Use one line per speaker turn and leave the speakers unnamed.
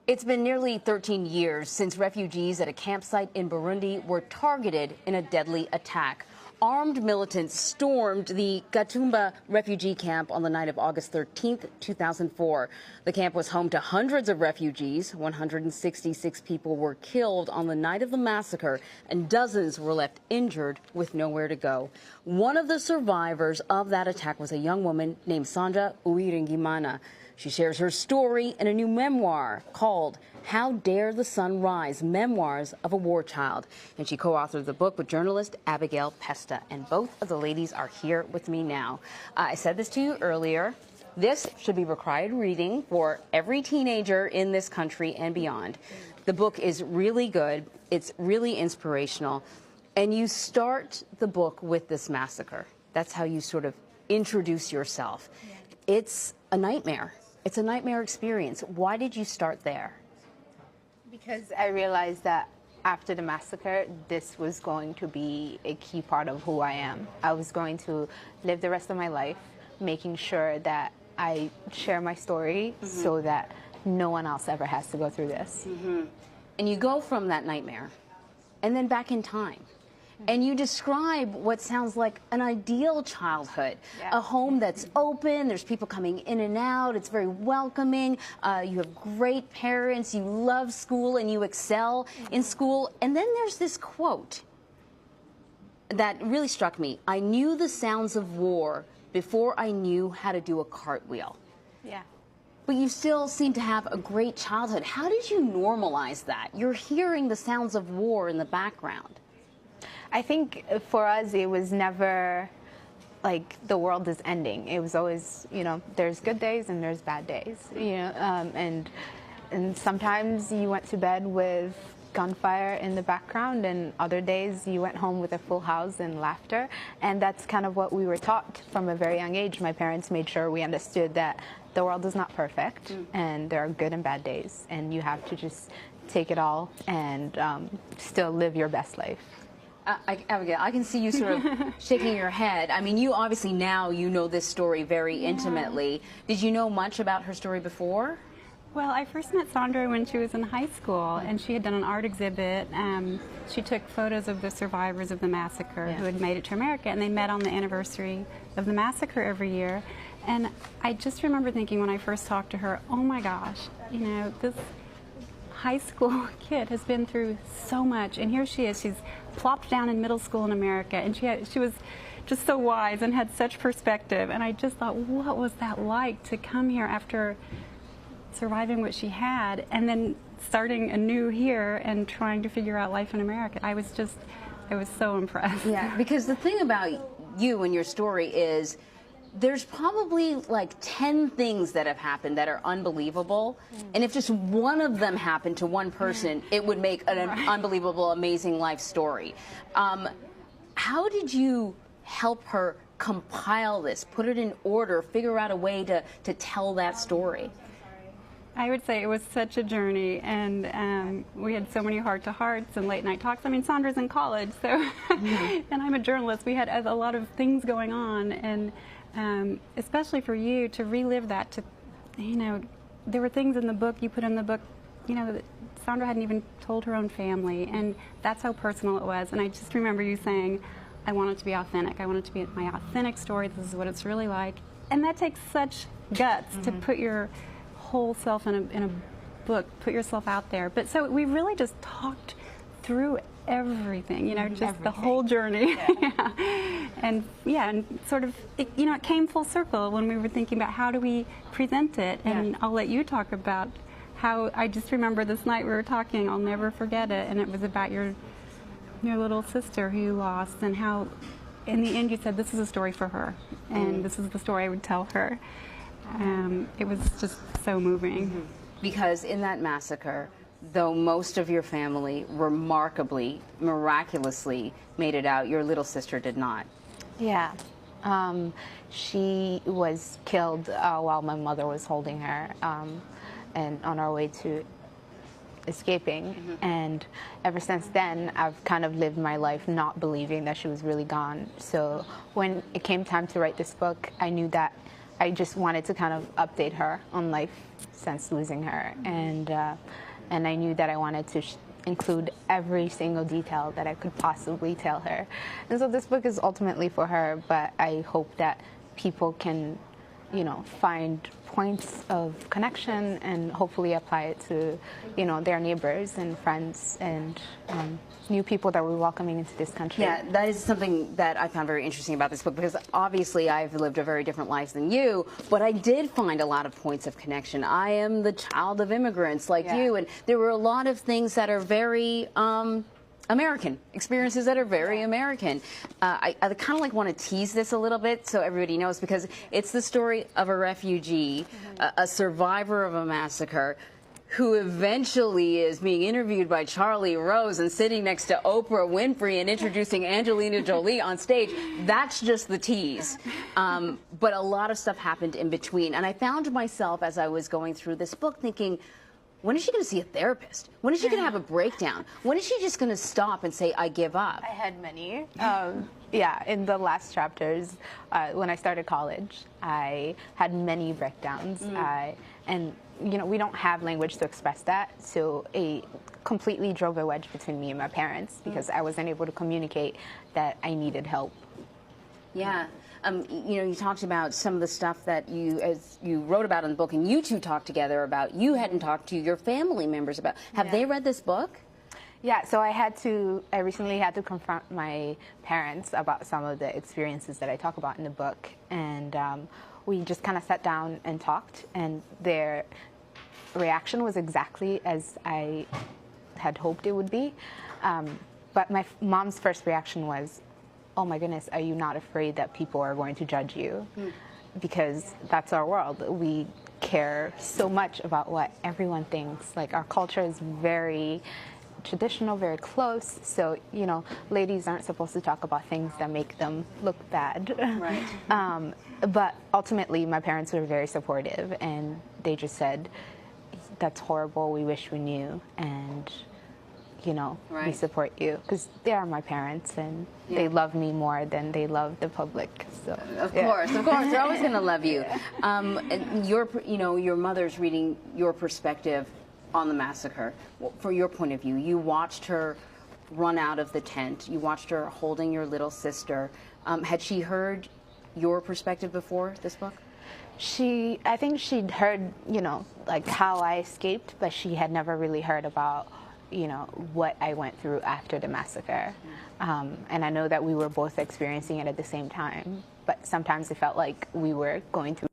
It's been nearly 13 years since refugees at a campsite in Burundi were targeted in a deadly attack. Armed militants stormed the Gatumba refugee camp on the night of August 13th, 2004. The camp was home to hundreds of refugees. 166 people were killed on the night of the massacre, and dozens were left injured with nowhere to go. One of the survivors of that attack was a young woman named Sandra Uwiringiyimana. She shares her story in a new memoir called How Dare the Sun Rise? Memoirs of a War Child. And she co-authored the book with journalist Abigail Pesta. And both of the ladies are here with me now. I said this to you earlier. This should be required reading for every teenager in this country and beyond. The book is really good. It's really inspirational. And you start the book with this massacre. That's how you sort of introduce yourself. It's a nightmare. It's a nightmare experience. Why did you start there?
Because I realized that after the massacre, this was going to be a key part of who I am. I was going to live the rest of my life making sure that I share my story so that no one else ever has to go through this.
And you go from that nightmare and then back in time. And you describe what sounds like an ideal childhood, a home that's open, there's people coming in and out, it's very welcoming, you have great parents, you love school and you excel in school. And then there's this quote that really struck me. I knew the sounds of war before I knew how to do a cartwheel.
Yeah.
But you still seem to have a great childhood. How did you normalize that? You're hearing the sounds of war in the background.
I think for us, it was never like the world is ending. It was always, you know, there's good days and there's bad days, you know, and sometimes you went to bed with gunfire in the background, and other days you went home with a full house and laughter. And that's kind of what we were taught from a very young age. My parents made sure we understood that the world is not perfect and there are good and bad days, and you have to just take it all and still live your best life.
Abigail, I can see you sort of shaking your head. I mean, you obviously now you know this story very intimately. Did you know much about her story before?
Well, I first met Sandra when she was in high school, and she had done an art exhibit. She took photos of the survivors of the massacre who had made it to America, and they met on the anniversary of the massacre every year. And I just remember thinking when I first talked to her, oh my gosh, you know, this high school kid has been through so much, and here she is. She's plopped down in middle school in America, and she was just so wise and had such perspective. And I just thought, what was that like to come here after surviving what she had and then starting anew here and trying to figure out life in America? I was so impressed.
Yeah, because the thing about you and your story is there's probably like 10 things that have happened that are unbelievable. And if just one of them happened to one person, it would make an unbelievable, amazing life story. How did you help her compile this, put it in order, figure out a way to tell that story?
I would say it was such a journey, and we had so many heart-to-hearts and late-night talks. I mean, Sandra's in college, so and I'm a journalist. We had a lot of things going on, and especially for you to relive that, to, you know, there were things in the book you put in the book, you know, that Sandra hadn't even told her own family, and that's how personal it was. And I just remember you saying, I want it to be authentic. I want it to be my authentic story. This is what it's really like. And that takes such guts to put your whole self in a book, put yourself out there. But so we really just talked through everything, you know, just the whole journey. And sort of, you know, it came full circle when we were thinking about how do we present it. And I'll let you talk about how, I just remember this night we were talking, I'll never forget it, and it was about your little sister who you lost, and how in the end you said this is a story for her, and this is the story I would tell her. It was just so moving.
Because in that massacre, though most of your family remarkably, miraculously made it out, your little sister did not.
Yeah. She was killed while my mother was holding her, and on our way to escaping. And ever since then, I've kind of lived my life not believing that she was really gone. So when it came time to write this book, I knew that I just wanted to kind of update her on life since losing her, and I knew that I wanted to include every single detail that I could possibly tell her. And so this book is ultimately for her, but I hope that people can, you know, find points of connection and hopefully apply it to, you know, their neighbors and friends and new people that we're welcoming into this country.
Yeah, that is something that I found very interesting about this book, because obviously I've lived a very different life than you, but I did find a lot of points of connection. I am the child of immigrants like you, and there were a lot of things that are very American, experiences that are very American. I kind of like want to tease this a little bit so everybody knows, because it's the story of a refugee, a survivor of a massacre, who eventually is being interviewed by Charlie Rose and sitting next to Oprah Winfrey and introducing Angelina Jolie on stage. That's just the tease. But a lot of stuff happened in between. And I found myself, as I was going through this book, thinking, when is she going to see a therapist? When is she going to have a breakdown? When is she just going to stop and say, I give up?
I had many. Yeah, in the last chapters, when I started college, I had many breakdowns. And, you know, we don't have language to express that. So it completely drove a wedge between me and my parents, because I wasn't able to communicate that I needed help.
Yeah. You know, you talked about some of the stuff that you wrote about in the book, and you two talked together about. You hadn't talked to your family members about. Have they read this book?
Yeah, so I recently had to confront my parents about some of the experiences that I talk about in the book. And we just kind of sat down and talked, and their reaction was exactly as I had hoped it would be. But my mom's first reaction was, oh my goodness, are you not afraid that people are going to judge you? Because that's our world. We care so much about what everyone thinks. Like, our culture is very traditional, very close. So, you know, ladies aren't supposed to talk about things that make them look bad. Right. But ultimately, my parents were very supportive, and they just said, that's horrible, we wish we knew, and, you know, we support you, because they are my parents, and they love me more than they love the public. So
of course, they're always going to love you. And your mother's reading your perspective on the massacre. From your point of view, you watched her run out of the tent. You watched her holding your little sister. Had she heard your perspective before this book?
I think she'd heard, you know, like how I escaped, but she had never really heard about, you know, what I went through after the massacre. And I know that we were both experiencing it at the same time, but sometimes it felt like we were going through